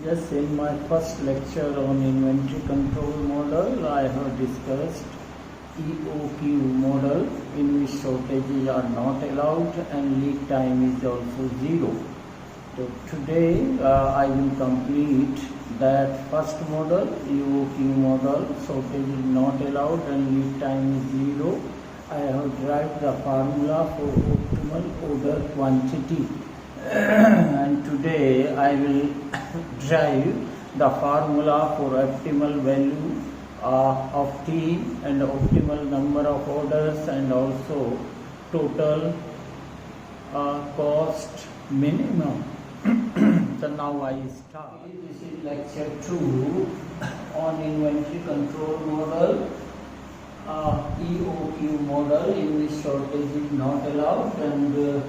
Yes, in my first lecture on inventory control model, I have discussed EOQ model in which shortages are not allowed and lead time is also zero. So today I will complete that first model, EOQ model, shortage is not allowed and lead time is zero. I have derived the formula for optimal order quantity. And today I will derive the formula for optimal value of T and optimal number of orders and also total cost minimum. So now I start. This is lecture 2 on inventory control model, EOQ model in which shortage is not allowed and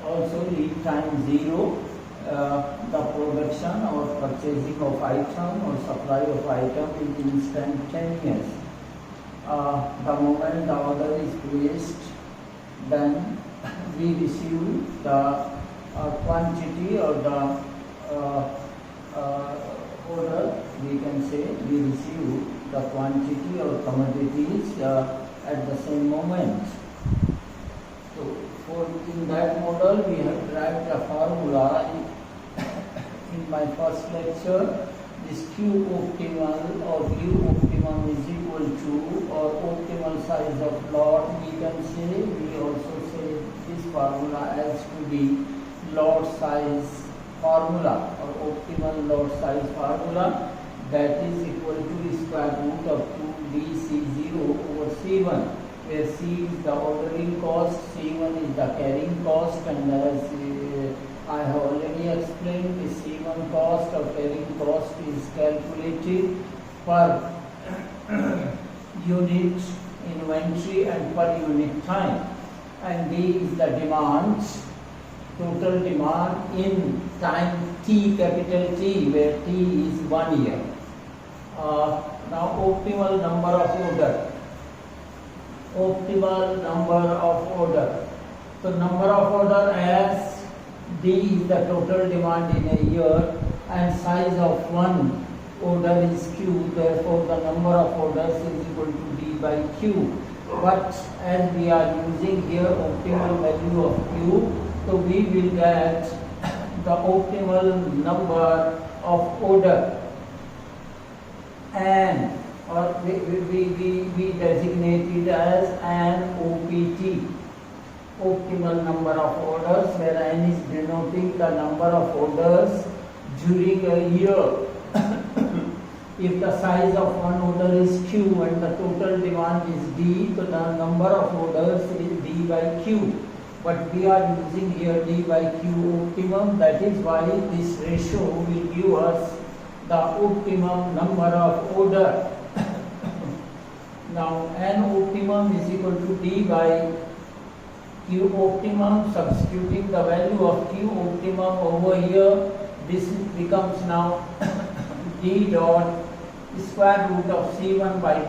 also lead time zero, the production or purchasing of item or supply of item is instantaneous. The moment the order is placed, then we receive the quantity or the order, we can say we receive the quantity or commodities at the same moment. So in that model we have derived a formula in my first lecture. This Q optimal or Q optimum is equal to or optimal size of lot, we can say. We also say this formula as to be lot size formula or optimal lot size formula, that is equal to square root of 2dC0 over C1, where C is the ordering cost, C1 is the carrying cost, and as I have already explained, the C1 cost or carrying cost is calculated per unit inventory and per unit time, and D is the demand, total demand in time T, capital T, where T is 1 year. Now optimal number of order. Optimal number of order. So number of order as D is the total demand in a year and size of one order is Q, therefore the number of orders is equal to D by Q. But as we are using here optimal value of Q, so we will get the optimal number of order, and or we designate it as an OPT, optimal number of orders, where N is denoting the number of orders during a year. If the size of one order is Q and the total demand is D, so the number of orders is D by Q. But we are using here D by Q optimum, that is why this ratio will give us the optimum number of order. Now N optimum is equal to D by Q optimum, substituting the value of Q optimum over here, this becomes now D dot square root of C1 by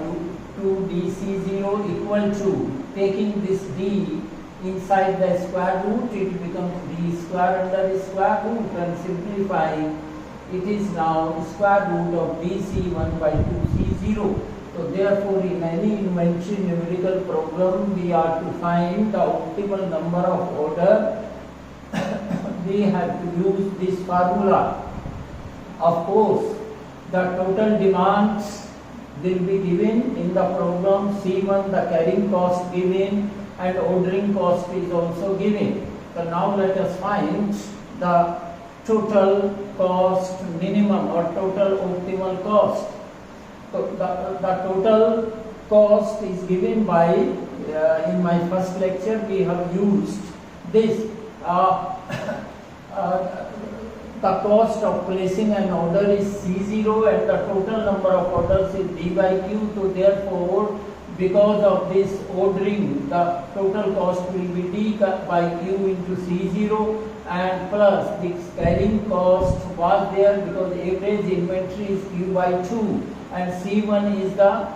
2 dC0 equal to, taking this D inside the square root, it becomes D square under square root, and simplifying it is now square root of dC1 by 2C0. So therefore in any inventory numerical program we are to find the optimal number of order, we have to use this formula. Of course, the total demands will be given in the program, C1 the carrying cost given and ordering cost is also given. So now let us find the total cost minimum or total optimal cost. So the total cost is given by, in my first lecture we have used this, the cost of placing an order is C0 and the total number of orders is D by Q. So therefore, because of this ordering, the total cost will be D by Q into C0 and plus the carrying cost was there because average inventory is Q by 2 and C1 is the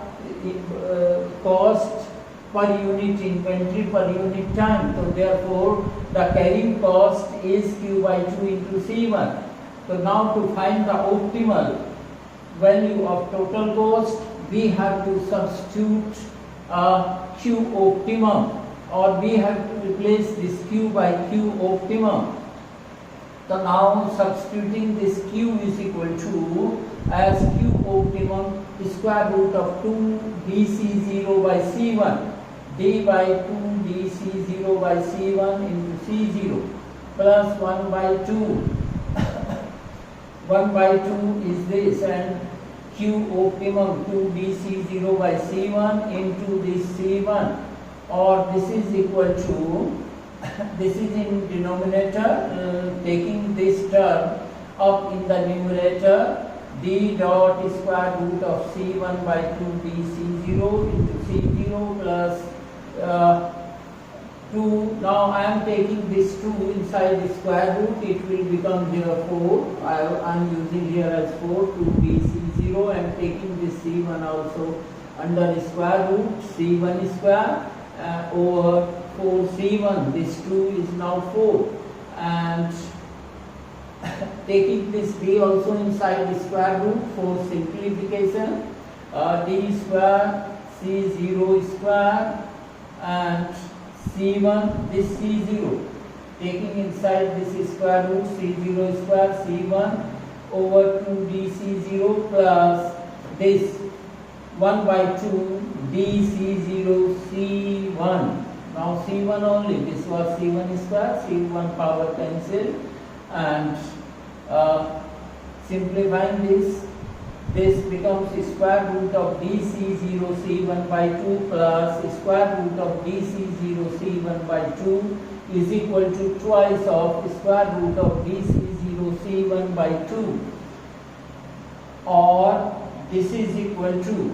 cost per unit inventory per unit time. So therefore the carrying cost is Q by 2 into C1. So now to find the optimal value of total cost, we have to substitute Q optimum, or we have to replace this Q by Q optimum. So now substituting this Q is equal to as Q optimum square root of 2 dC0 by C1, d by 2 dC0 by C1 into C0 plus 1 by 2. 1 by 2 is this, and Q optimum 2 dC0 by C1 into this C1, or this is equal to, this is in denominator, taking this term up in the numerator, d dot square root of C1 by 2 dC0 into C0 plus 2. Now I am taking this 2 inside the square root, it will become here 4. I am using here as 4, 2 dC0. I am taking this C1 also under the square root, C1 square over 4 C1. This 2 is now 4, and taking this d also inside the square root for simplification, d square C0 square and C1, this C0, taking inside this square root C0 square C1 over 2 dC0 plus this 1 by 2 dC0 C1. Now C1 only, this was C1 square, C1 power cancel, and simplifying this becomes square root of dC0 C1 by 2 plus square root of dC0 C1 by 2 is equal to twice of square root of dC0 C1 by 2, or this is equal to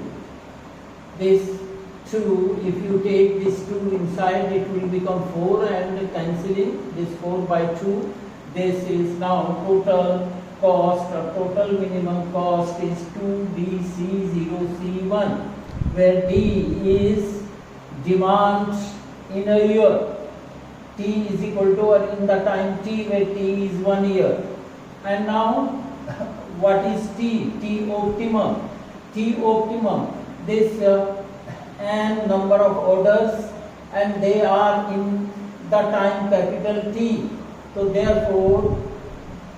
this 2. If you take this 2 inside, it will become 4, and cancelling this 4 by 2, this is now total cost, or total minimum cost is 2 dC0 C1, where D is demand in a year, T is equal to, or in the time T, where T is 1 year. And now what is T? T optimum. T optimum, this n number of orders, and they are in the time capital T. So therefore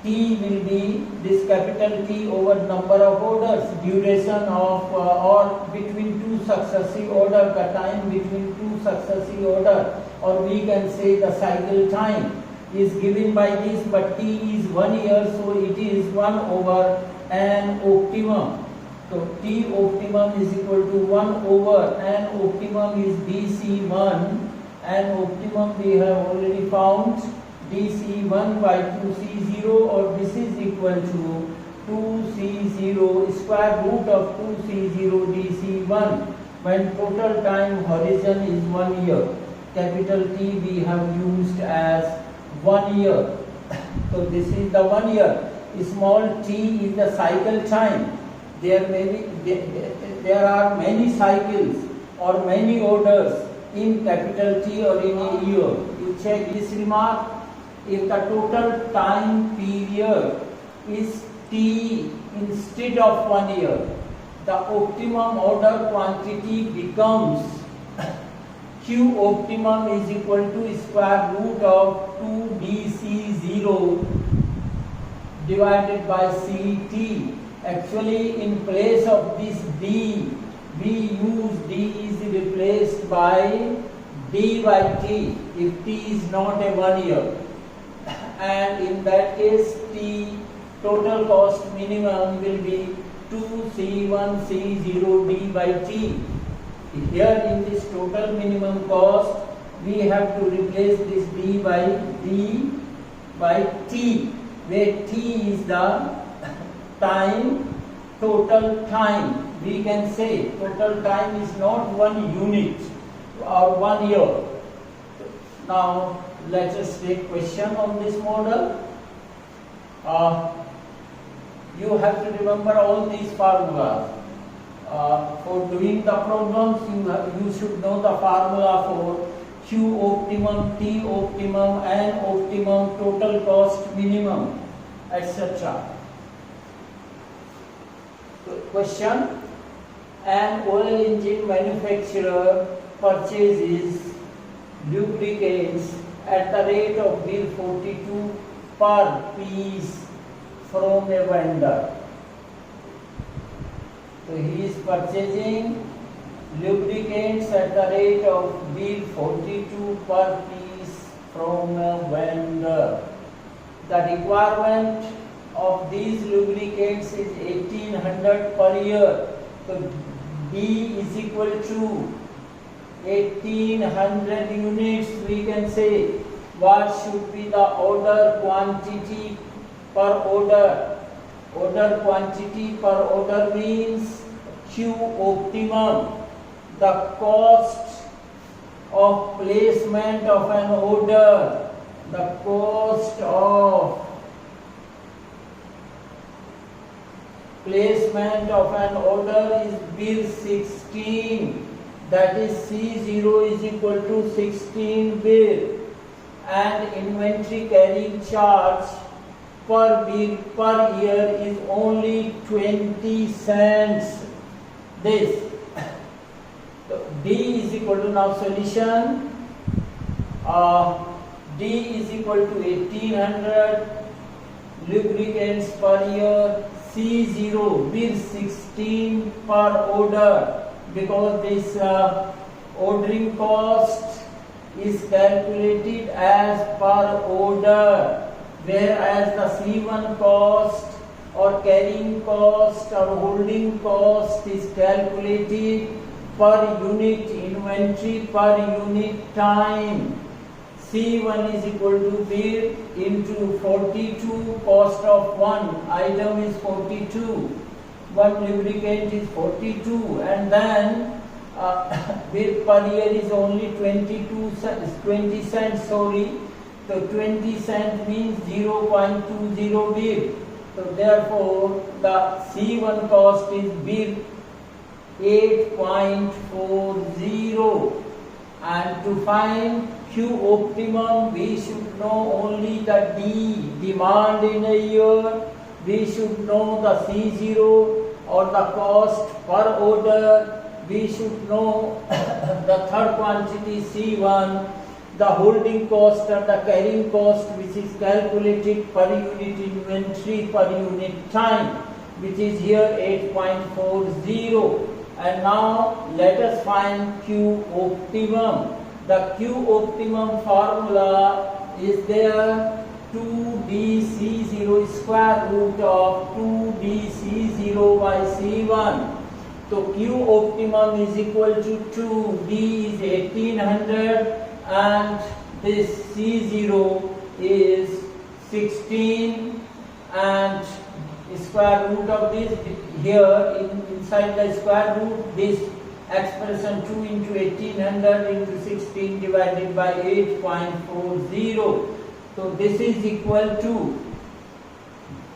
T will be this capital T over number of orders, duration of or between two successive order, the time between two successive order, or we can say the cycle time is given by this, but T is 1 year, so it is 1 over n optimum. So T optimum is equal to 1 over n optimum is dC1, and optimum we have already found, dC1 by 2C0, or this is equal to 2C0 square root of 2C0 dC1, when total time horizon is 1 year. Capital T we have used as 1 year. So this is the 1 year. Small t is the cycle time. There are many cycles or many orders in capital T or in a year. You check this remark. If the total time period is T instead of 1 year, the optimum order quantity becomes Q optimum is equal to square root of 2 dC0 divided by Ct. Actually, in place of this d, we use d is replaced by d by t if t is not a 1 year. And in that case, T total cost minimum will be 2C1 C0 D by T. Here in this total minimum cost, we have to replace this D by T, where T is the time, total time. We can say total time is not 1 unit or 1 year. Now, let us take question on this model. You have to remember all these formulas. For doing the problems, you should know the formula for Q optimum, T optimum, N optimum, total cost minimum, etc. Question: an oil engine manufacturer purchases lubricants at the rate of bill 42 per piece from a vendor. So he is purchasing lubricants at the rate of bill 42 per piece from a vendor. The requirement of these lubricants is 1800 per year. So D is equal to 1800 units. We can say what should be the order quantity per order. Order quantity per order means Q optimum, the cost of placement of an order. The cost of placement of an order is bill 16, that is C0 is equal to 16 bill, and inventory carrying charge per bill per year is only 20 cents. This D is equal to, now solution, D is equal to 1800 lubricants per year, C0 bill 16 per order, because this ordering cost is calculated as per order, whereas the C1 cost or carrying cost or holding cost is calculated per unit inventory per unit time. C1 is equal to bill into 42, cost of one item is 42, one lubricant is 42, and then bill per year is only 20 cents, sorry. So 20 cents means 0.20 bill. So therefore the C1 cost is bill 8.40, and to find Q optimum we should know only the D, demand in a year. We should know the C0 or the cost per order. We should know the third quantity C1, the holding cost and the carrying cost, which is calculated per unit inventory per unit time, which is here 8.40. And now let us find Q optimum. The Q optimum formula is there, 2dC0 square root of 2dC0 by C1. So Q optimum is equal to 2, D is 1800 and this C0 is 16, and square root of this here inside the square root, this expression 2 into 1800 into 16 divided by 8.40. So this is equal to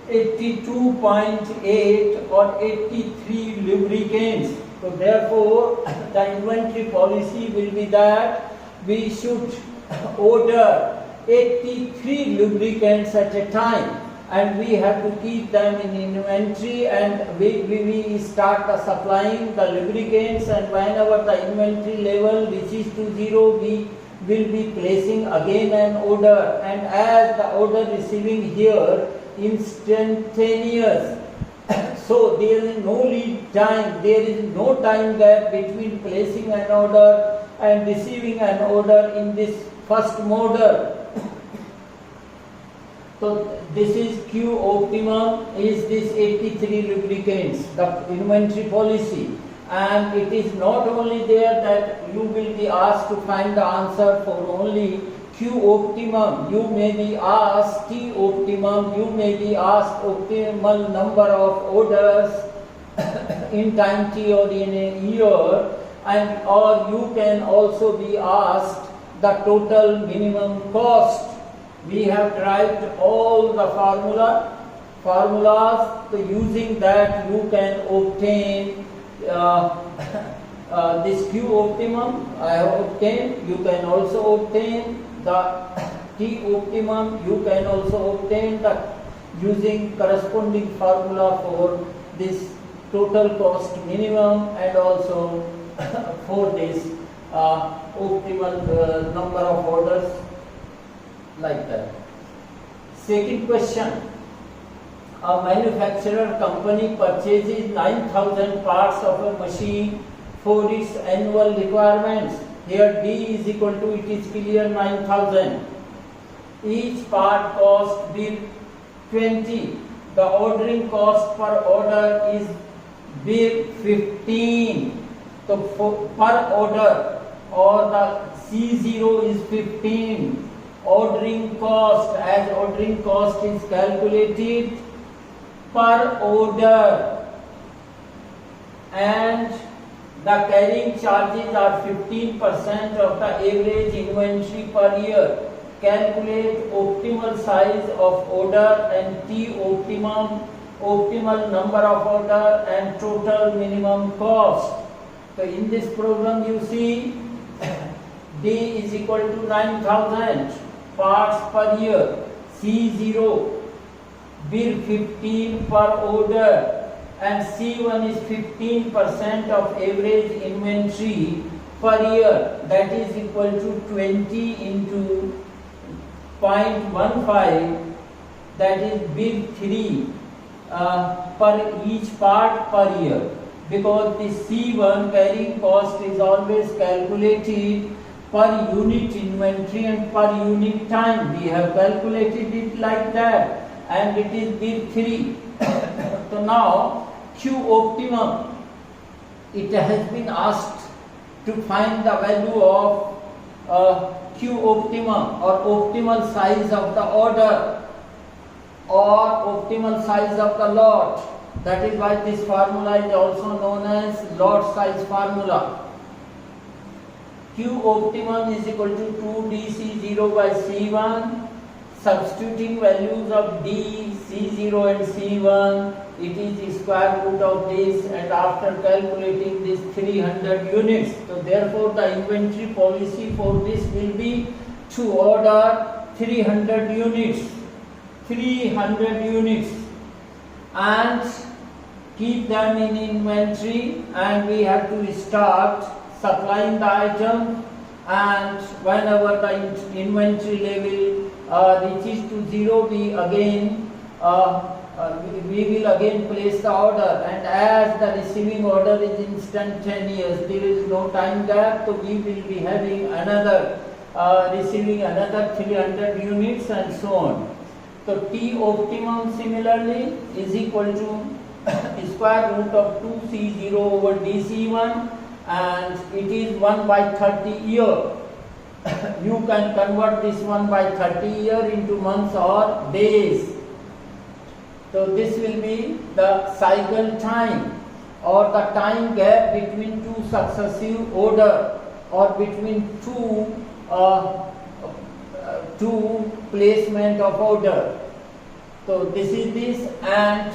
82.8 or 83 lubricants. So therefore the inventory policy will be that we should order 83 lubricants at a time, and we have to keep them in inventory, and we start supplying the lubricants, and whenever the inventory level reaches to 0 we will be placing again an order, and as the order receiving here instantaneous, so there is no lead time, there is no time gap between placing an order and receiving an order in this first model. So this is Q optimum, is this 83 lubricants, the inventory policy. And it is not only there that you will be asked to find the answer for only Q optimum. You may be asked T optimum, you may be asked optimal number of orders in time T or in a year, and or you can also be asked the total minimum cost. We have derived all the formulas, so using that you can obtain this Q optimum I have obtained. You can also obtain the T optimum. You can also obtain the using corresponding formula for this total cost minimum and also for this optimal number of orders, like that. Second question. A manufacturer company purchases 9,000 parts of a machine for its annual requirements. Here D is equal to, it is clear, 9,000. Each part cost bill 20. The ordering cost per order is bill 15. So per order, or the C0 is 15. Ordering cost, as ordering cost is calculated per order, and the carrying charges are 15% of the average inventory per year. Calculate optimal size of order and T optimum, optimal number of order and total minimum cost. So in this program you see D is equal to 9,000 parts per year, C0 bill 15 per order, and C1 is 15% of average inventory per year, that is equal to 20 into 0.15, that is bill 3 per each part per year, because the C1 carrying cost is always calculated per unit inventory and per unit time. We have calculated it like that, and it is bill 3. So now Q optimum, it has been asked to find the value of Q optimum, or optimal size of the order, or optimal size of the lot. That is why this formula is also known as lot size formula. Q optimum is equal to 2dC0 by C1. Substituting values of D, C0 and C1, it is the square root of this, and after calculating this 300 units. So therefore the inventory policy for this will be to order 300 units. 300 units. And keep them in inventory, and we have to start supplying the item, and whenever the inventory level reaches to 0, we will again place the order, and as the receiving order is instantaneous, there is no time gap, so we will be having another receiving another 300 units and so on. So T optimum similarly is equal to square root of 2C0 over DC1, and it is 1 by 30 year. You can convert this 1 by 30 year into months or days. So this will be the cycle time, or the time gap between two successive order, or between two placement of order. So this is this, and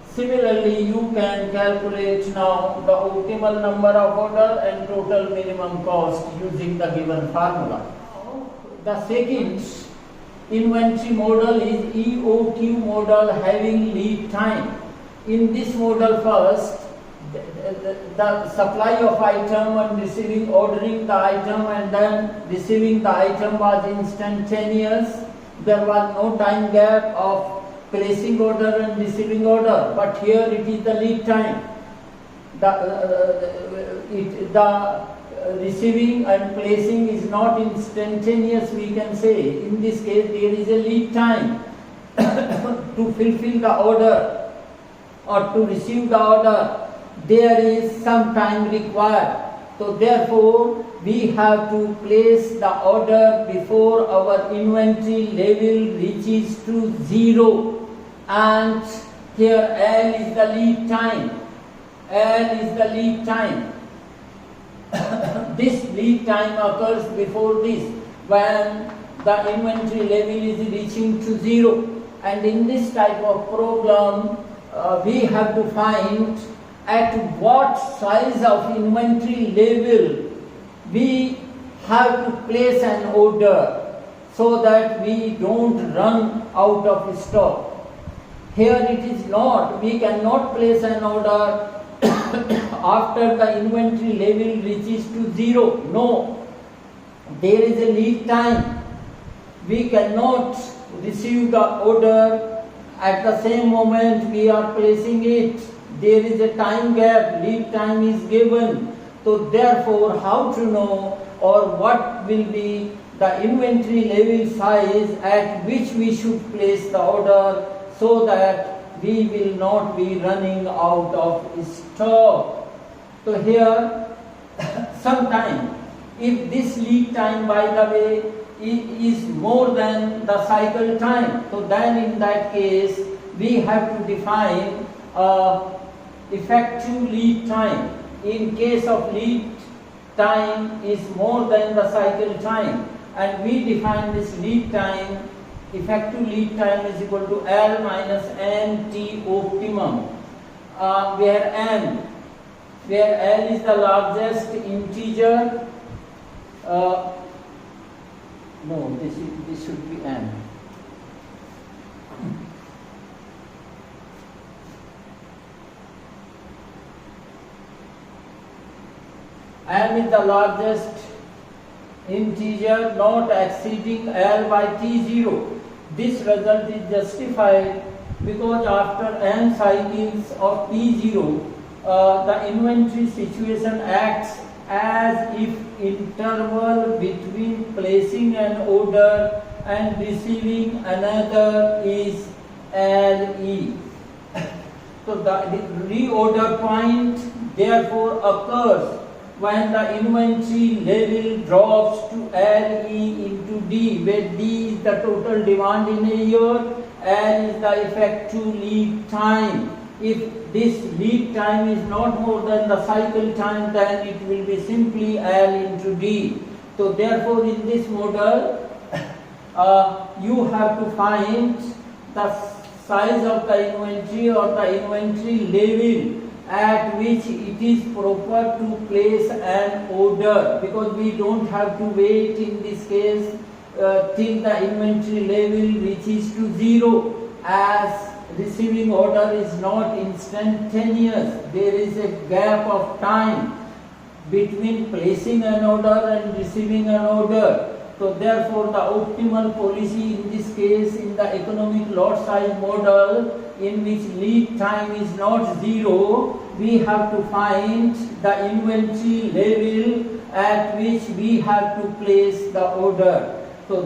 similarly you can calculate now the optimal number of order and total minimum cost using the given formula. The second inventory model is EOQ model having lead time. In this model, first the supply of item and receiving, ordering the item and then receiving the item was instantaneous. There was no time gap of placing order and receiving order, but here it is the lead time. The receiving and placing is not instantaneous, we can say. In this case, there is a lead time to fulfill the order or to receive the order. There is some time required. So therefore, we have to place the order before our inventory level reaches to 0. And here L is the lead time. L is the lead time. This lead time occurs before this, when the inventory level is reaching to 0. And in this type of problem, we have to find at what size of inventory level we have to place an order so that we don't run out of stock. Here it is not, we cannot place an order after the inventory level reaches to zero. No, there is a lead time. We cannot receive the order at the same moment we are placing it. There is a time gap, lead time is given. So therefore, how to know or what will be the inventory level size at which we should place the order so that we will not be running out of stock. So here, sometime, if this lead time, by the way, is more than the cycle time, so then in that case, we have to define effective lead time. In case of lead time is more than the cycle time, and we define this lead time, effective lead time is equal to L minus N T optimum, where L is the largest integer. No, this should be N. M is the largest integer not exceeding L by T0. This result is justified because after n cycles of T0, the inventory situation acts as if interval between placing an order and receiving another is LE. So the reorder point therefore occurs when the inventory level drops to LE into D, where D is the total demand in a year, L is the effective lead time. If this lead time is not more than the cycle time, then it will be simply L into D. So therefore in this model, you have to find the size of the inventory or the inventory level at which it is proper to place an order, because we don't have to wait in this case till the inventory level reaches to zero, as receiving order is not instantaneous. There is a gap of time between placing an order and receiving an order. So therefore the optimal policy in this case, in the economic lot size model, in which lead time is not zero, we have to find the inventory level at which we have to place the order. So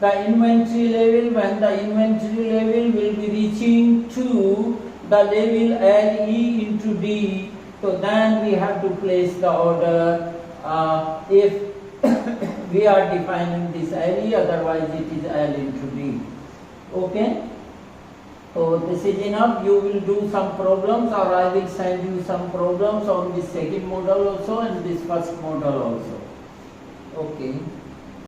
the inventory level, when the inventory level will be reaching to the level LE into D, so then we have to place the order if we are defining this LE, otherwise it is L into D. Okay? So this is enough. You will do some problems, or I will send you some problems on this second model also and this first model also. Okay.